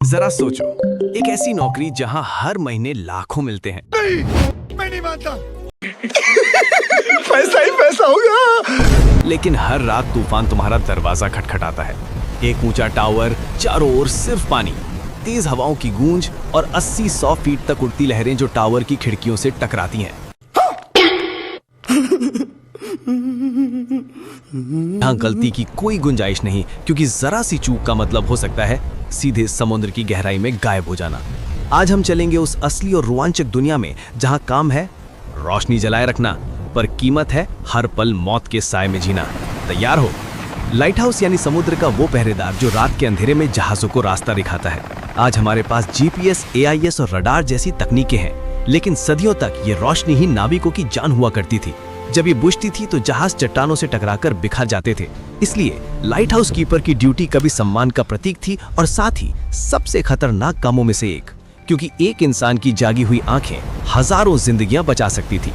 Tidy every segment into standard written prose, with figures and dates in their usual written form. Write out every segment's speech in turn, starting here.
जरा सोचो, एक ऐसी नौकरी जहां हर महीने लाखों मिलते हैं। नहीं, मैं नहीं मानता। पैसा ही पैसा होगा। लेकिन हर रात तूफान तुम्हारा दरवाजा खटखटाता है। एक ऊंचा टावर, चारों ओर सिर्फ पानी, तेज हवाओं की गूंज और 80-100 फीट तक उड़ती लहरें जो टावर की खिड़कियों से टकराती हैं। यहां गलती की कोई गुंजाइश नहीं, क्योंकि जरा सी चूक का मतलब हो सकता है सीधे समुद्र की गहराई में गायब हो जाना। आज हम चलेंगे उस असली और रोमांचक दुनिया में जहां काम है रोशनी जलाए रखना, पर कीमत है हर पल मौत के साए में जीना। तैयार हो? लाइट हाउस यानी समुद्र का वो पहरेदार जो रात के अंधेरे में जहाजों को रास्ता दिखाता है। आज हमारे पास जीपीएस, एआईएस और रडार जैसी तकनीकें हैं, लेकिन सदियों तक ये रोशनी ही नाविकों की जान हुआ करती थी। जब ये बुझती थी तो जहाज चट्टानों से टकराकर बिखर जाते थे। इसलिए लाइट हाउस कीपर की ड्यूटी कभी सम्मान का प्रतीक थी और साथ ही सबसे खतरनाक कामों में से एक, क्योंकि एक इंसान की जागी हुई आंखें हजारों जिंदगियां बचा सकती थी।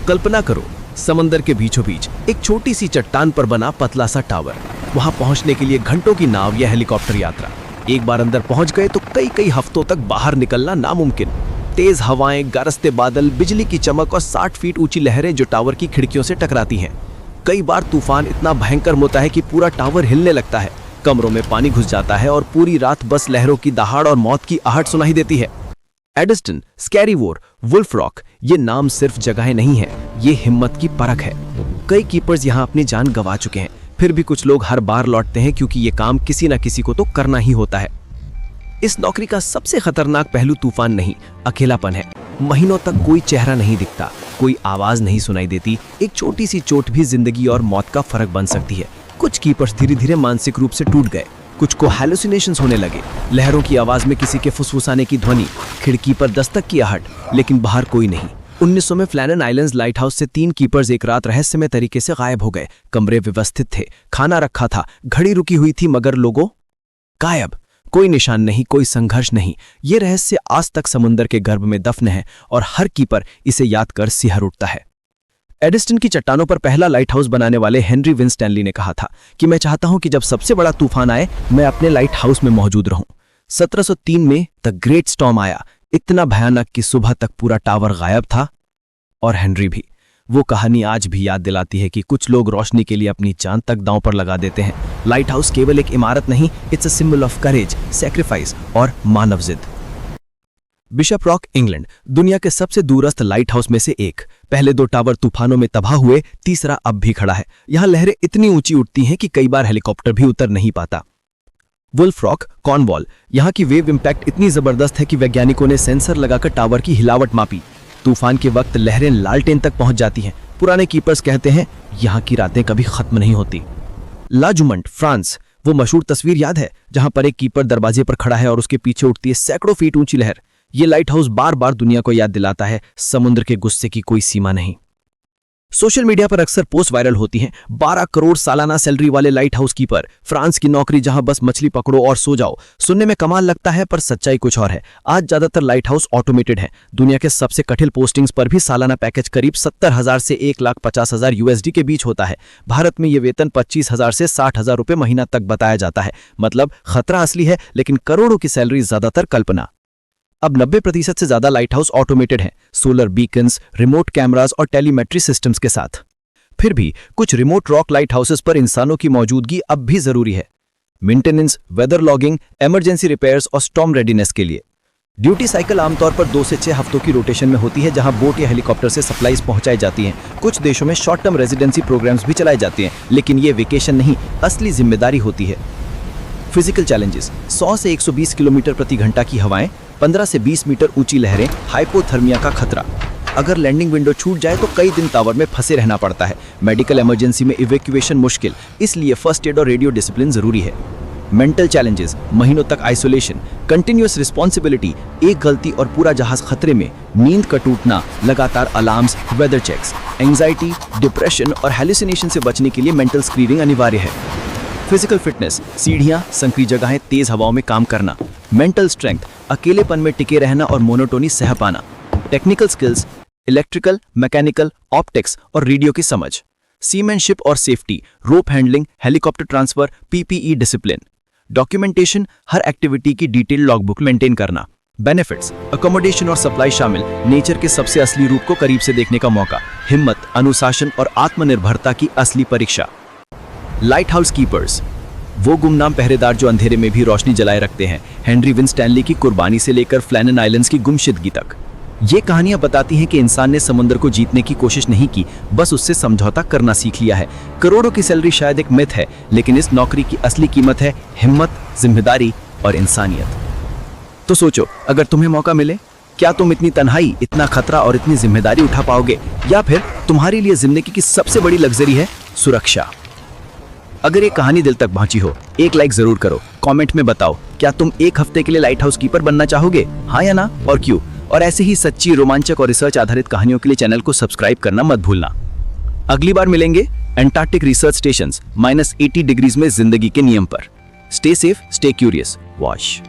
कल्पना करो, समंदर के बीचों बीच एक छोटी सी चट्टान पर बना पतला सा टावर। वहां पहुंचने के लिए घंटों की नाव या हेलीकॉप्टर यात्रा। एक बार अंदर पहुंच गए तो कई कई हफ्तों तक बाहर निकलना नामुमकिन। तेज हवाएं, गरजते बादल, बिजली की चमक और 60 फीट ऊंची लहरें जो टावर की खिड़कियों से टकराती हैं। कई बार तूफान इतना भयंकर होता है कि पूरा टावर हिलने लगता है, कमरों में पानी घुस जाता है और पूरी रात बस लहरों की दहाड़ और मौत की आहट सुनाई देती है। एडिस्टन, स्कैरी वोर, वुल्फ रॉक, ये नाम सिर्फ जगहें नहीं है, ये हिम्मत की परख है। कई कीपर्स यहाँ अपनी जान गंवा चुके हैं, फिर भी कुछ लोग हर बार लौटते हैं, क्योंकि ये काम किसी न किसी को तो करना ही होता है। इस नौकरी का सबसे खतरनाक पहलू तूफान नहीं, अकेलापन है। महीनों तक कोई चेहरा नहीं दिखता, कोई आवाज नहीं सुनाई देती। एक छोटी सी चोट भी जिंदगी और मौत का फर्क बन सकती है। कुछ कीपर्स धीरे धीरे मानसिक रूप से टूट गए, कुछ को हैलुसिनेशंस होने लगे, लहरों की आवाज में किसी के फुसफुसाने की ध्वनि, खिड़की पर दस्तक की आहट, लेकिन बाहर कोई नहीं। 1900 में फ्लैनन आइलैंड्स लाइट हाउस से 3 कीपर्स एक रात रहस्यमय तरीके से गायब हो गए। कमरे व्यवस्थित थे, खाना रखा था, घड़ी रुकी हुई थी, मगर लोगों गायब। कोई निशान नहीं, कोई संघर्ष नहीं। ये रहस्य आज तक समुद्र के गर्भ में दफन है और हर कीपर इसे याद कर सिहर उठता है। एडिस्टन की चट्टानों पर पहला लाइट हाउस बनाने वाले हेनरी विंस्टैनली ने कहा था कि मैं चाहता हूं कि जब सबसे बड़ा तूफान आए, मैं अपने लाइट हाउस में मौजूद रहूं। 1703 में द ग्रेट स्टॉर्म आया, इतना भयानक कि सुबह तक पूरा टावर गायब था, और हेनरी भी। वो कहानी आज भी याद दिलाती है कि कुछ लोग रोशनी के लिए अपनी जान तक दांव पर लगा देते हैं। लाइट हाउस केवल एक इमारत नहीं, it's a symbol of courage, sacrifice और मानव जिद। बिशप रॉक, इंग्लैंड, दुनिया के सबसे दूरस्थ लाइट हाउस में से एक। पहले 2 टावर तूफानों में तबाह हुए, तीसरा अब भी खड़ा है। यहाँ लहरें इतनी ऊंची उठती हैं कि कई बार हेलीकॉप्टर भी उतर नहीं पाता। वुल्फ रॉक, कॉर्नवॉल, यहाँ की वेव इंपैक्ट इतनी जबरदस्त है कि वैज्ञानिकों ने सेंसर लगाकर टावर की हिलावट मापी। तूफान के वक्त लहरें लालटेन तक पहुंच जाती हैं। पुराने कीपर्स कहते हैं यहाँ की रातें कभी खत्म नहीं होती। ला जुमंट, फ्रांस, वो मशहूर तस्वीर याद है जहां पर एक कीपर दरवाजे पर खड़ा है और उसके पीछे उठती है सैकड़ों फीट ऊंची लहर। ये लाइट हाउस बार बार दुनिया को याद दिलाता है समुद्र के गुस्से की कोई सीमा नहीं। सोशल मीडिया पर अक्सर पोस्ट वायरल होती हैं, 12 करोड़ सालाना सैलरी वाले लाइट हाउस कीपर, फ्रांस की नौकरी जहां बस मछली पकड़ो और सो जाओ। सुनने में कमाल लगता है, पर सच्चाई कुछ और है। आज ज्यादातर लाइट हाउस ऑटोमेटेड हैं। दुनिया के सबसे कठिन पोस्टिंग्स पर भी सालाना पैकेज करीब 70,000 से 1,50,000 USD के बीच होता है। भारत में ये वेतन 25,000 से 60,000 रुपए महीना तक बताया जाता है। मतलब खतरा असली है, लेकिन करोड़ों की सैलरी ज्यादातर कल्पना। अब 90% से ज्यादा लाइट हाउस ऑटोमेटेड हैं, सोलर बीकन्स, रिमोट कैमरास और टेलीमेट्री सिस्टम्स के साथ। फिर भी कुछ रिमोट रॉक लाइट हाउसेस पर इंसानों की मौजूदगी अब भी जरूरी है, maintenance, weather logging, emergency repairs और स्टॉर्म रेडीनेस के लिए। ड्यूटी साइकिल आमतौर पर 2 से 6 हफ्तों की रोटेशन में होती है, जहां बोट या हेलीकॉप्टर से सप्लाईज पहुंचाई जाती हैं। कुछ देशों में शॉर्ट टर्म रेजिडेंसी प्रोग्राम्स भी चलाए जाते हैं, लेकिन ये वेकेशन नहीं, असली जिम्मेदारी होती है। फिजिकल चैलेंजेस, 100 से 120 किलोमीटर प्रति घंटा की हवाएं, 15 से 20 मीटर ऊंची लहरें, हाइपोथर्मिया का खतरा। अगर लैंडिंग विंडो छूट जाए तो कई दिन टावर में फंसे रहना पड़ता है। मेडिकल इमरजेंसी में इवैक्यूएशन मुश्किल, इसलिए फर्स्ट एड और रेडियो डिसिप्लिन जरूरी है। मेंटल चैलेंजेस, महीनों तक आइसोलेशन, कंटिन्यूअस रिस्पॉन्सिबिलिटी, एक गलती और पूरा जहाज खतरे में, नींद का टूटना, लगातार alarms, weather checks, anxiety, depression और हैलुसिनेशन से बचने के लिए मेंटल स्क्रीनिंग अनिवार्य है। फिजिकल फिटनेस, सीढ़ियां, संकरी जगहें, तेज हवाओं में काम करना। मेंटल स्ट्रेंथ, अकेलेपन में टिके रहना और मोनोटोनी सह पाना। Technical skills, electrical, mechanical, optics और रेडियो की समझ। सीमैनशिप और safety, rope handling, helicopter transfer, PPE discipline. Documentation, हर एक्टिविटी की डिटेल लॉगबुक मेंटेन करना। बेनिफिट्स, अकोमोडेशन और सप्लाई शामिल, नेचर के सबसे असली रूप को करीब से देखने का मौका, हिम्मत, अनुशासन और आत्मनिर्भरता की असली परीक्षा। लाइट हाउस कीपर्स, वो गुमनाम पहरेदार जो अंधेरे में भी रोशनी जलाए रखते हैं, हेनरी विन स्टैनली की कुर्बानी से लेकर फ्लैनन आइलैंड्स की गुमशुदगी तक। ये कहानियां बताती हैं कि इंसान ने समुद्र को जीतने की कोशिश नहीं की, बस उससे समझौता करना सीख लिया है। करोड़ों की सैलरी शायद एक मिथ है, लेकिन इस नौकरी की असली कीमत है हिम्मत, जिम्मेदारी और इंसानियत। तो सोचो, अगर तुम्हें मौका मिले, क्या तुम इतनी तन्हाई, इतना खतरा और इतनी जिम्मेदारी उठा पाओगे, या फिर तुम्हारे लिए जिंदगी की सबसे बड़ी लग्जरी है सुरक्षा? अगर ये कहानी दिल तक पहुंची हो, एक लाइक जरूर करो। कमेंट में बताओ, क्या तुम एक हफ्ते के लिए लाइट हाउस कीपर बनना चाहोगे? हाँ या ना, और क्यों? और ऐसे ही सच्ची, रोमांचक और रिसर्च आधारित कहानियों के लिए चैनल को सब्सक्राइब करना मत भूलना। अगली बार मिलेंगे एंटार्क्टिक रिसर्च स्टेशन -80 डिग्रीज में जिंदगी के नियम पर। Stay safe, stay curious, wash.